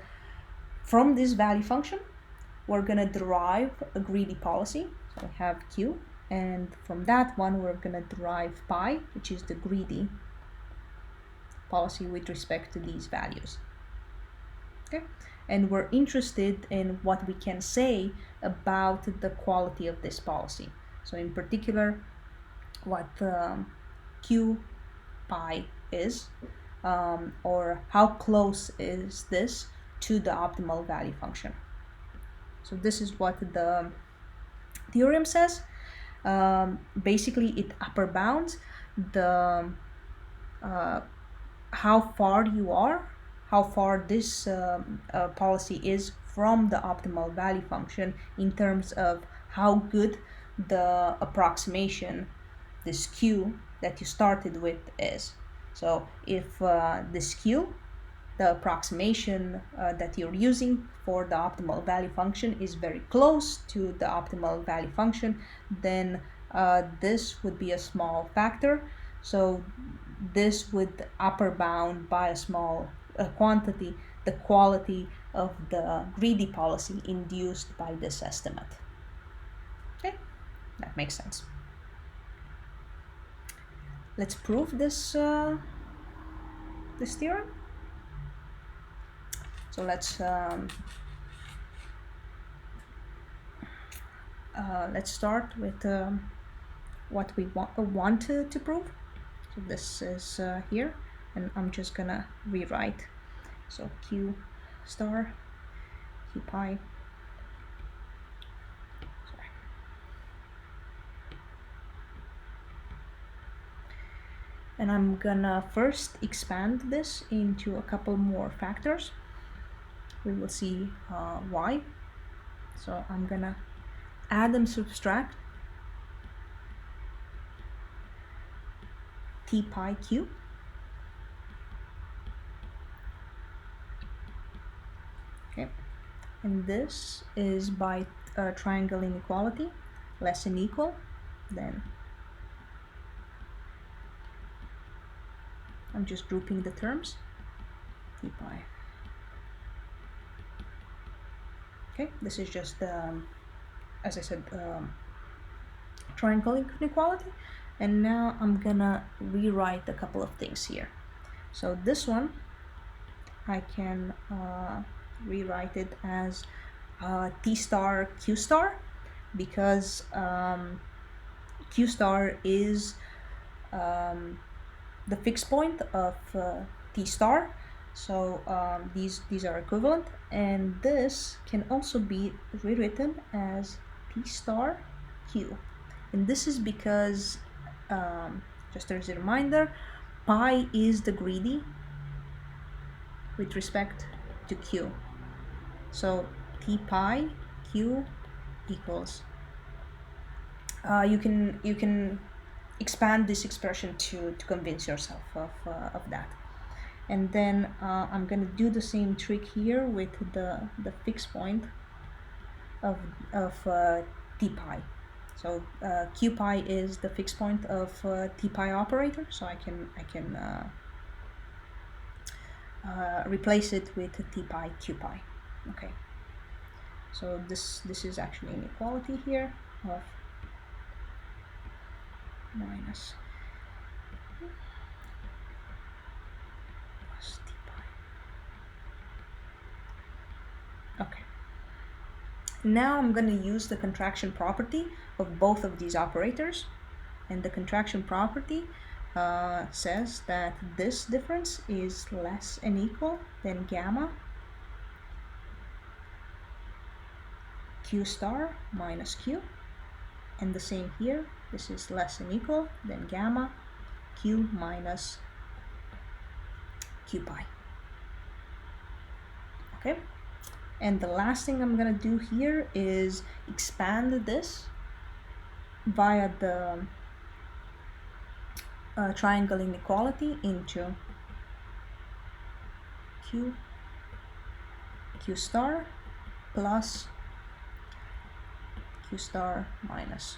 from this value function, we're gonna derive a greedy policy. So we have Q, and from that one, we're gonna derive pi, which is the greedy policy with respect to these values. Okay, and we're interested in what we can say about the quality of this policy. So in particular, what Q pi is, or how close is this to the optimal value function. So this is what the theorem says. Basically, it upper bounds the how far you are, how far this policy is from the optimal value function in terms of how good the approximation, this Q that you started with is. So if this Q, the approximation that you're using for the optimal value function is very close to the optimal value function, then this would be a small factor. So this would upper bound by a small quantity the quality of the greedy policy induced by this estimate. Okay, that makes sense. Let's prove this this theorem. So let's start with what we want to prove. So this is here, and I'm just gonna rewrite. So Q star, Q pi. Sorry. And I'm gonna first expand this into a couple more factors. We will see why. So I'm gonna add and subtract T pi Q. Okay, and this is by triangle inequality, less than equal, then I'm just grouping the terms, T pi. Okay, this is just, as I said, triangle inequality. And now I'm gonna rewrite a couple of things here. So this one, I can rewrite it as T star Q star, because Q star is the fixed point of T star. So these are equivalent, and this can also be rewritten as T star Q. And this is because, just as a reminder, pi is the greedy with respect to Q. So T pi Q equals, you can expand this expression to convince yourself of that. And then I'm going to do the same trick here with the fixed point of T pi. So Q pi is the fixed point of T pi operator, so I can replace it with T pi Q pi. Okay. So this is actually inequality here of minus plus T pi. Okay. Now I'm going to use the contraction property of both of these operators, and the contraction property says that this difference is less than equal than gamma Q star minus Q, and the same here, this is less than equal than gamma Q minus Q pi. Okay. And the last thing I'm gonna do here is expand this via the triangle inequality into Q star plus Q star minus.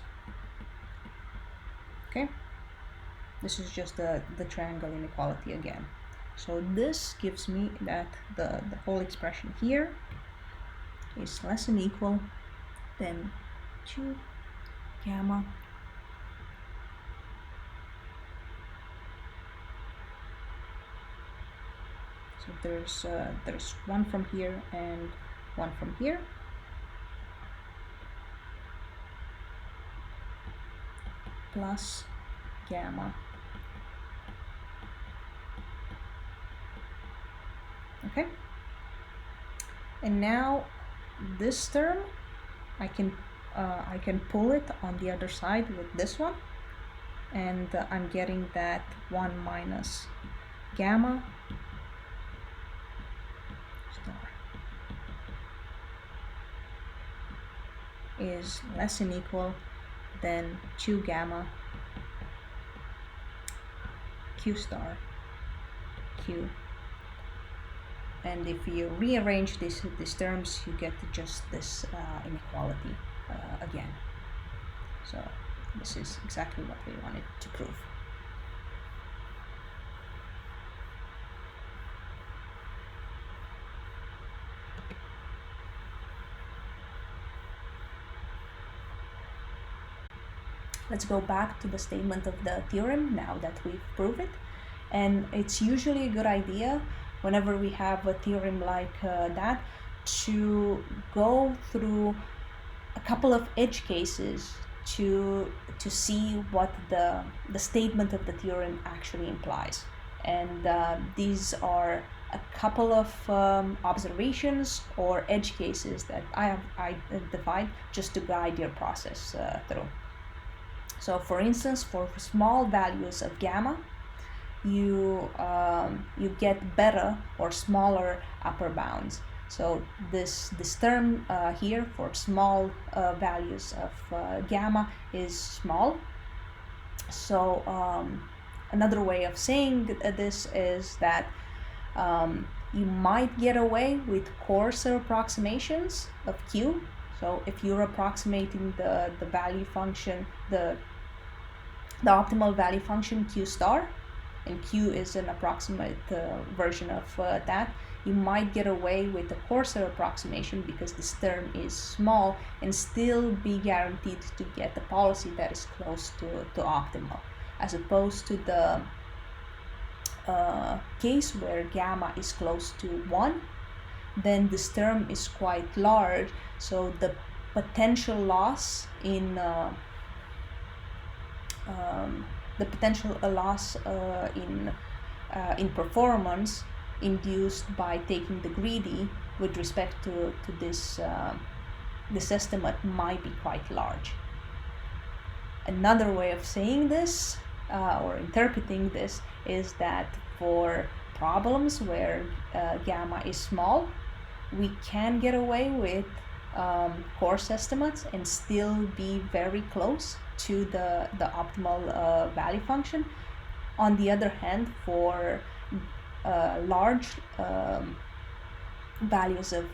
Okay, this is just the triangle inequality again. So this gives me that the whole expression here is less than equal than 2 gamma so there's one from here and one from here, plus gamma. Okay, and now this term I can pull it on the other side with this one, and I'm getting that 1 minus gamma star is less than equal than 2 gamma q star q. And if you rearrange these terms, you get just this inequality again. So this is exactly what we wanted to prove. Let's go back to the statement of the theorem now that we've proved it. And it's usually a good idea whenever we have a theorem like that to go through a couple of edge cases to see what the statement of the theorem actually implies. And these are a couple of observations or edge cases that I have identified just to guide your process through. So for instance, for small values of gamma, you get better or smaller upper bounds. So this term here for small values of gamma is small. So another way of saying this is that you might get away with coarser approximations of q. So if you're approximating the value function, the optimal value function q star, and q is an approximate version of that, you might get away with a coarser approximation because this term is small and still be guaranteed to get the policy that is close to optimal, as opposed to the case where gamma is close to 1. Then this term is quite large, so the potential loss in in performance induced by taking the greedy with respect to this estimate might be quite large. Another way of saying this or interpreting this is that for problems where gamma is small, we can get away with coarse estimates and still be very close to the optimal value function. On the other hand, for large values of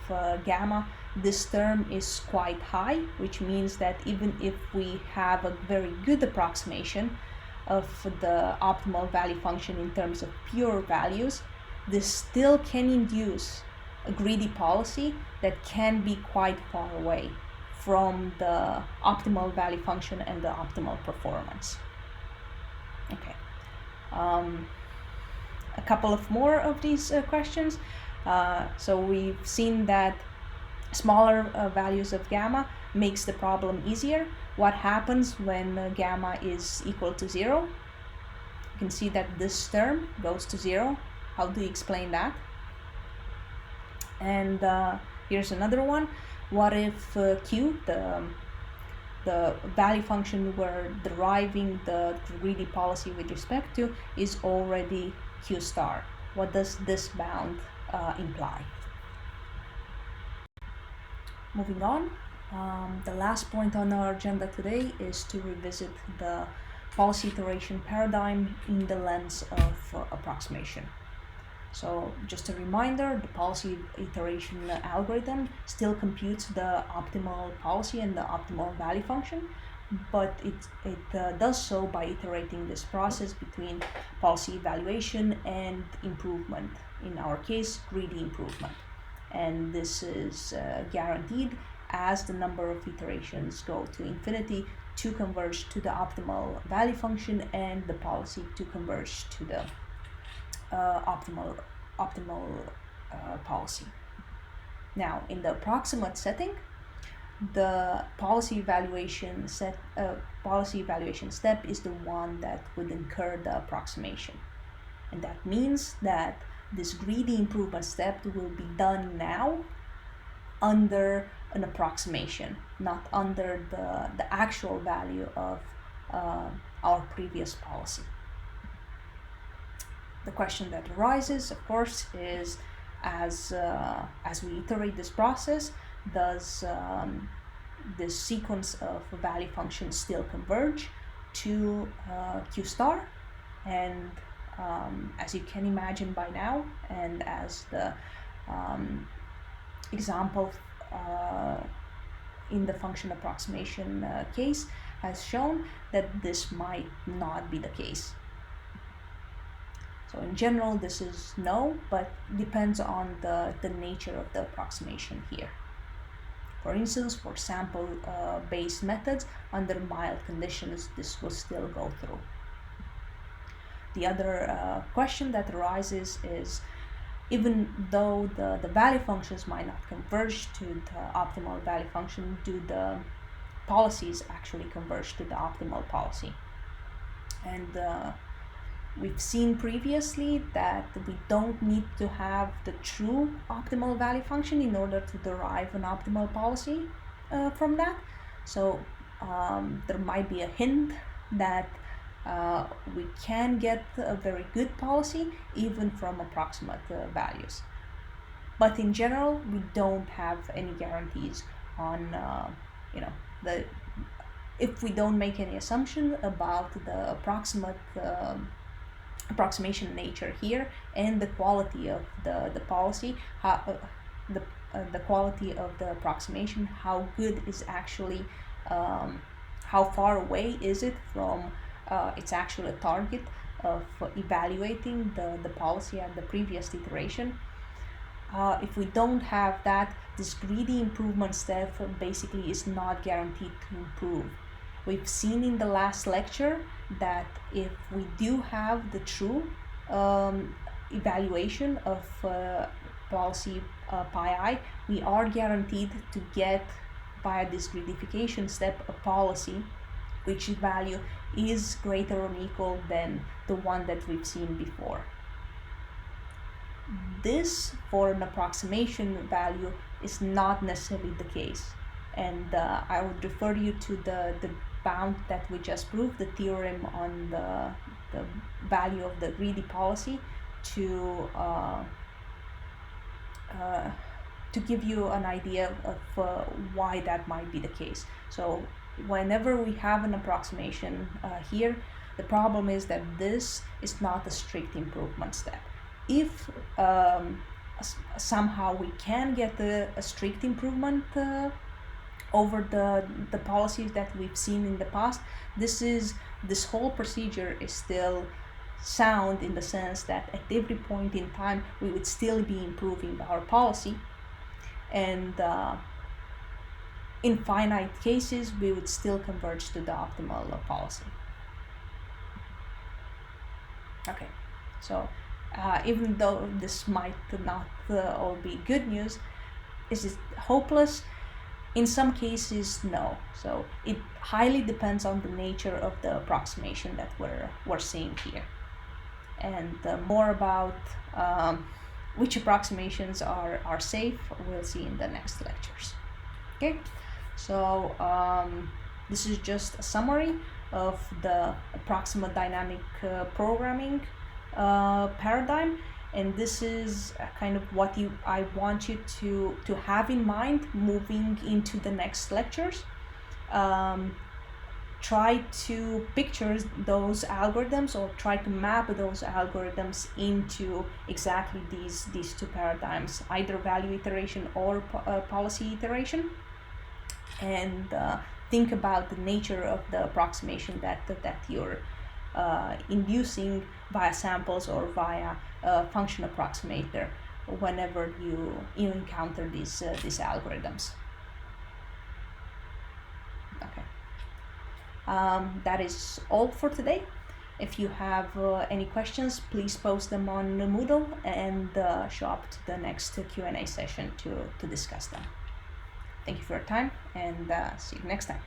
gamma, this term is quite high, which means that even if we have a very good approximation of the optimal value function in terms of pure values, this still can induce a greedy policy that can be quite far away from the optimal value function and the optimal performance. Okay. A couple of more of these questions. So we've seen that smaller values of gamma makes the problem easier. What happens when gamma is equal to 0? You can see that this term goes to 0. How do you explain that? And here's another one. What if q, the value function we're deriving the greedy policy with respect to, is already q star? What does this bound imply? Moving on, the last point on our agenda today is to revisit the policy iteration paradigm in the lens of approximation. So just a reminder, the policy iteration algorithm still computes the optimal policy and the optimal value function, but it does so by iterating this process between policy evaluation and improvement, in our case, greedy improvement. And this is guaranteed as the number of iterations go to infinity to converge to the optimal value function and the policy to converge to the optimal policy. Now, in the approximate setting, the policy evaluation step is the one that would incur the approximation, and that means that this greedy improvement step will be done now under an approximation, not under the actual value of our previous policy. the question that arises, of course, is as we iterate this process, does this sequence of value functions still converge to Q star? And as you can imagine by now, and as the example in the function approximation case has shown, that this might not be the case. So in general, this is no, but depends on the nature of the approximation here. For instance, for sample-based methods, under mild conditions, this will still go through. The other question that arises is, even though the value functions might not converge to the optimal value function, do the policies actually converge to the optimal policy? And we've seen previously that we don't need to have the true optimal value function in order to derive an optimal policy from that. So there might be a hint that we can get a very good policy even from approximate values. But in general, we don't have any guarantees on, if we don't make any assumption about the approximation nature here and the quality of the policy, the quality of the approximation, how good is actually, how far away is it from its actual target of evaluating the policy at the previous iteration. If we don't have that, this greedy improvement step basically is not guaranteed to improve. We've seen in the last lecture that if we do have the true evaluation of policy pi I, we are guaranteed to get via this greedification step a policy which value is greater or equal than the one that we've seen before. This, for an approximation value, is not necessarily the case, and I would refer you to the bound that we just proved, the theorem on the value of the greedy policy, to give you an idea of why that might be the case. So whenever we have an approximation here, the problem is that this is not a strict improvement step. If somehow we can get a strict improvement over the policies that we've seen in the past, this whole procedure is still sound in the sense that at every point in time we would still be improving our policy, and in finite cases we would still converge to the optimal policy. Okay, so even though this might not all be good news, is it hopeless? In some cases, no. So it highly depends on the nature of the approximation that we're seeing here, and more about which approximations are safe we'll see in the next lectures. Okay, so this is just a summary of the approximate dynamic programming paradigm, and this is kind of what I want you to have in mind moving into the next lectures. Try to picture those algorithms, or try to map those algorithms into exactly these two paradigms, either value iteration or policy iteration, and think about the nature of the approximation that you're inducing via samples or via function approximator whenever you encounter these algorithms. Okay, that is all for today. If you have any questions, please post them on Moodle and show up to the next Q&A session to discuss them. Thank you for your time, and see you next time.